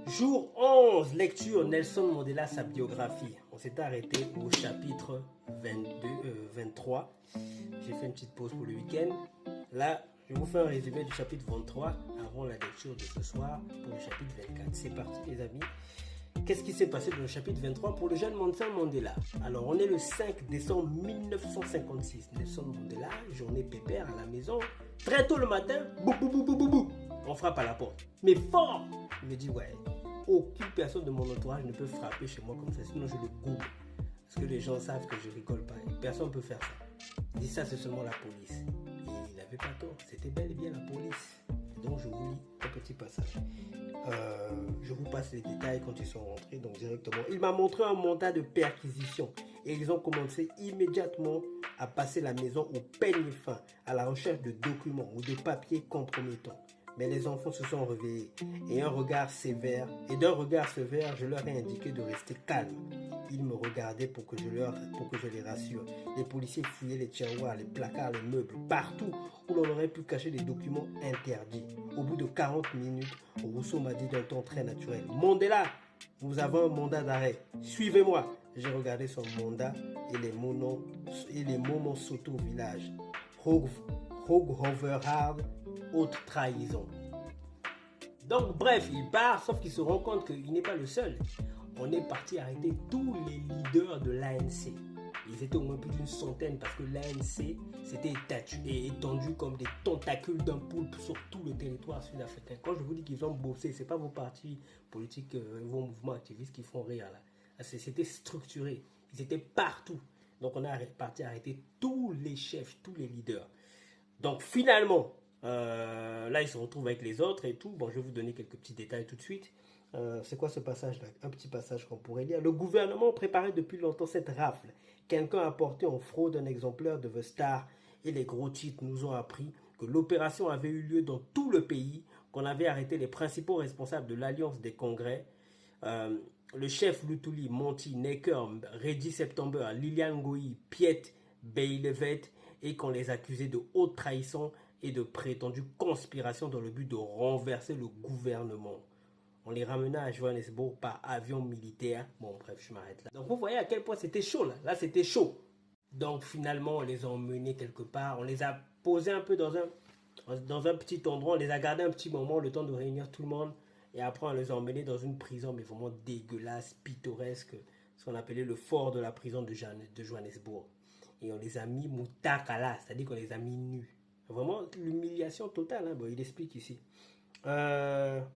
Jour 11, lecture Nelson Mandela, sa biographie. On s'est arrêté au chapitre 23. J'ai fait une petite pause pour le week-end. Là, je vous fais un résumé du chapitre 23 avant la lecture de ce soir pour le chapitre 24. C'est parti les amis. Qu'est-ce qui s'est passé dans le chapitre 23 pour le jeune Nelson Mandela? Alors, on est le 5 décembre 1956. Nelson Mandela, journée pépère à la maison. Très tôt le matin, bou bou bou bou bou bou. On frappe à la porte. Mais fort! Il me dit, ouais, aucune personne de mon entourage ne peut frapper chez moi comme ça, sinon je le goûte. Parce que les gens savent que je rigole pas. Et personne ne peut faire ça. Il dit, ça, c'est seulement la police. Et il n'avait pas tort. C'était bel et bien la police. Et donc, je vous lis un petit passage. Je vous passe les détails quand ils sont rentrés, donc directement. Il m'a montré un mandat de perquisition et ils ont commencé immédiatement à passer la maison au peigne fin à la recherche de documents ou de papiers compromettants. Mais les enfants se sont réveillés et d'un regard sévère, je leur ai indiqué de rester calmes. Ils me regardaient pour que je les rassure. Les policiers fouillaient les tiroirs, les placards, les meubles, partout où l'on aurait pu cacher des documents interdits. Au bout de 40 minutes, Rousseau m'a dit d'un ton très naturel, « Mandela, nous avons un mandat d'arrêt. Suivez-moi. » J'ai regardé son mandat et les moments sautent au village. Hooghoverhard, haute trahison. Donc bref, il part, sauf qu'il se rend compte qu'il n'est pas le seul. On est parti arrêter tous les leaders de l'ANC. Ils étaient au moins plus d'une centaine parce que l'ANC s'était étendu comme des tentacules d'un poulpe sur tout le territoire sud-africain. Quand je vous dis qu'ils ont bossé, ce n'est pas vos partis politiques, vos mouvements activistes qui font rire là. C'était structuré. Ils étaient partout. Donc on est parti arrêter tous les chefs, tous les leaders. Donc finalement, là ils se retrouvent avec les autres et tout. Bon, je vais vous donner quelques petits détails tout de suite. C'est quoi ce passage-là? Un petit passage qu'on pourrait lire. Le gouvernement préparait depuis longtemps cette rafle. Quelqu'un a porté en fraude un exemplaire de The Star et les gros titres nous ont appris que l'opération avait eu lieu dans tout le pays, qu'on avait arrêté les principaux responsables de l'Alliance des Congrès, le chef Luthuli, Monty, Necker, Reddy September, Lilian Ngoyi, Piet Beylevet, et qu'on les accusait de haute trahison et de prétendue conspiration dans le but de renverser le gouvernement. On les ramena à Johannesburg par avion militaire. Bon, bref, je m'arrête là. Donc, vous voyez à quel point c'était chaud, là. Là, c'était chaud. Donc, finalement, on les a emmenés quelque part. On les a posés un peu dans un petit endroit. On les a gardés un petit moment, le temps de réunir tout le monde. Et après, on les a emmenés dans une prison, mais vraiment dégueulasse, pittoresque. Ce qu'on appelait le fort de la prison de Johannesburg. Et on les a mis moutakala, c'est-à-dire qu'on les a mis nus. Vraiment, l'humiliation totale. Hein. Bon, il explique ici.